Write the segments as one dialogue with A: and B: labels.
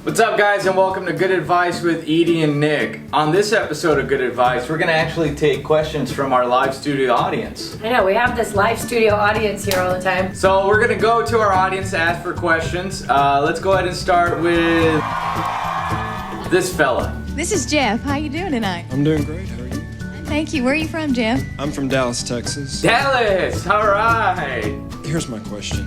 A: What's up, guys, and welcome to Good Advice with Edi and Nick. On this episode of Good Advice, we're going to actually take questions from our live studio audience.
B: I know, we have this live studio audience here all the time.
A: So we're going to go to our audience to ask for questions. Let's go ahead and start with this fella.
C: This is Jeff. How you doing tonight?
D: I'm doing great. How are you?
C: Thank you. Where are you from, Jeff?
D: I'm from Dallas, Texas.
A: Dallas! All right.
D: Here's my question.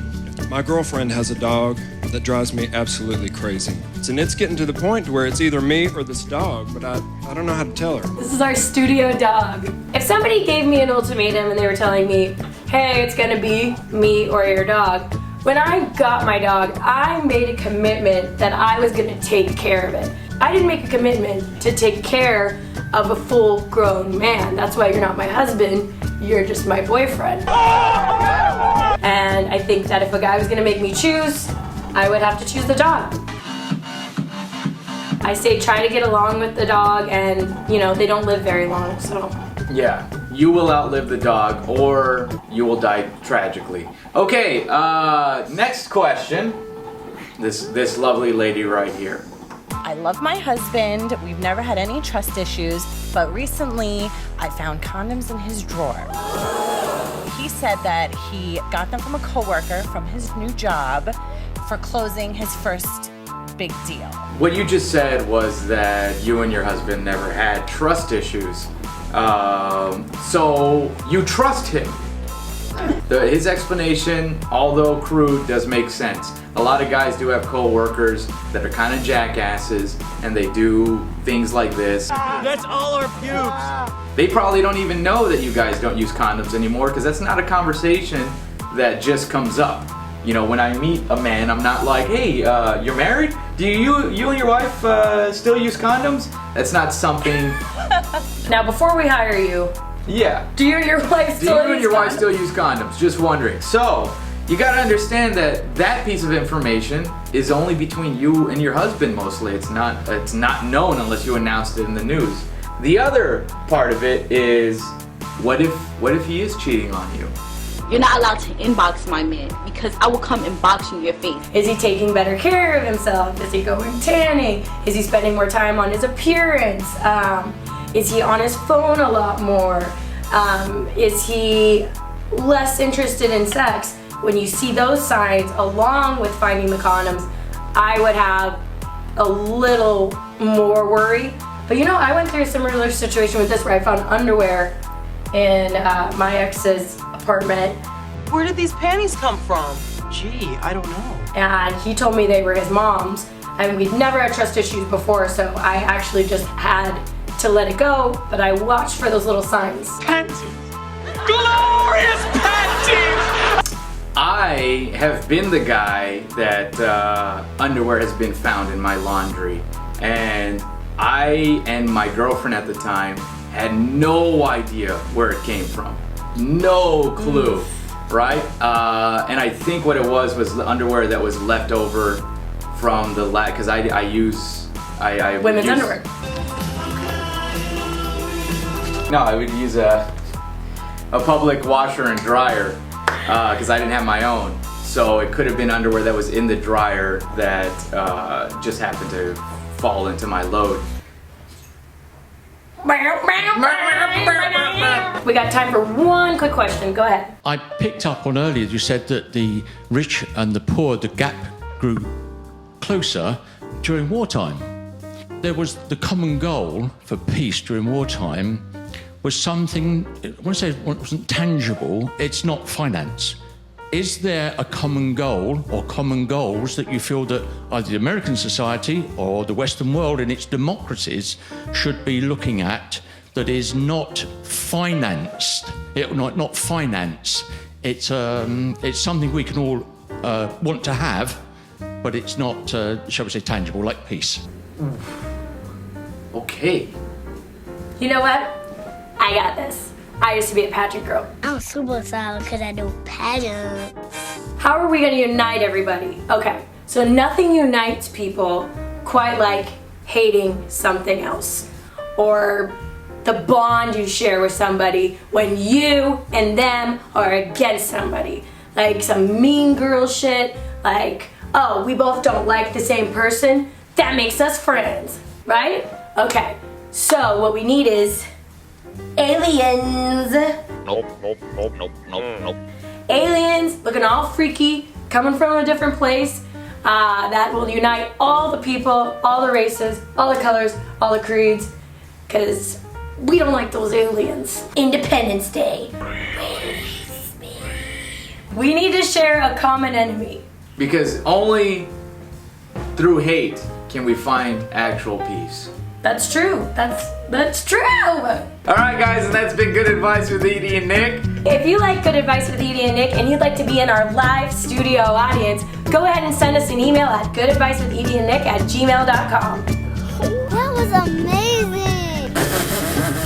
D: My girlfriend has a dog that drives me absolutely crazy. And it's getting to the point where it's either me or this dog, but I don't know how to tell her.
B: This is our studio dog. If somebody gave me an ultimatum and they were telling me, hey, it's gonna be me or your dog, when I got my dog, I made a commitment that I was gonna take care of it. I didn't make a commitment to take care of a full-grown man. That's why you're not my husband, you're just my boyfriend. And I think that if a guy was gonna make me choose, I would have to choose the dog. I say try to get along with the dog, and you know, they don't live very long, so.
A: Yeah, you will outlive the dog or you will die tragically. Okay, next question. This lovely lady right here.
E: I love my husband. We've never had any trust issues, but recently I found condoms in his drawer. He said that he got them from a coworker from his new job for closing his first big deal.
A: What you just said was that you and your husband never had trust issues. So you trust him. His explanation, although crude, does make sense. A lot of guys do have co-workers that are kind of jackasses, and they do things like this.
F: That's all our pubes.
A: They probably don't even know that you guys don't use condoms anymore, because that's not a conversation that just comes up. You know, when I meet a man, I'm not like, hey, you're married? Do you and your wife still use condoms? That's not something.
B: Now, before we hire you,
A: Yeah.
B: do you and your wife
A: Do
B: still
A: you and your wife
B: condoms?
A: still use condoms? Just wondering. So, you gotta understand that that piece of information is only between you and your husband mostly. It's not known unless you announced it in the news. The other part of it is, what if he is cheating on you?
G: You're not allowed to inbox my man because I will come and box you in your face.
B: Is he taking better care of himself? Is he going tanning? Is he spending more time on his appearance? Is he on his phone a lot more? Is he less interested in sex? When you see those signs along with finding the condoms, I would have a little more worry. But you know, I went through a similar situation with this where I found underwear in my ex's apartment.
F: Where did these panties come from? Gee, I don't know.
B: And he told me they were his mom's, and we'd never had trust issues before, so I actually just had to let it go, but I watched for those little signs.
F: Panties. Glorious panties!
A: I have been the guy that underwear has been found in my laundry, and I and my girlfriend at the time had no idea where it came from. No clue, right? And I think what it was the underwear that was left over from the because I use
B: Women's underwear.
A: No, I would use a public washer and dryer because I didn't have my own. So it could have been underwear that was in the dryer that just happened to fall into my load.
B: We got time for one quick question. Go ahead.
H: I picked up on earlier, you said that the rich and the poor, the gap grew closer during wartime. There was the common goal for peace during wartime was something, I want to say it wasn't tangible, it's not finance. Is there a common goal or common goals that you feel that either the American society or the Western world in its democracies should be looking at that is not financed? Not finance. It's something we can all want to have, but it's not, shall we say, tangible, like peace.
A: Okay.
B: You know what? I got this. I used to be a pageant girl.
I: I'm super excited because I do pageants.
B: How are we going to unite everybody? Okay, so nothing unites people quite like hating something else, or the bond you share with somebody when you and them are against somebody. Like some mean girl shit, like, oh, we both don't like the same person, that makes us friends, right? Okay, so what we need is aliens.
J: Nope.
B: Aliens looking all freaky, coming from a different place, that will unite all the people, all the races, all the colors, all the creeds, because we don't like those aliens. Independence Day. We need to share a common enemy.
A: Because only through hate can we find actual peace.
B: That's true. That's true.
A: All right, guys, and that's been Good Advice with Edi and Nick.
B: If you like Good Advice with Edi and Nick and you'd like to be in our live studio audience, go ahead and send us an email at goodadvicewithediandnick@gmail.com.
I: That was amazing.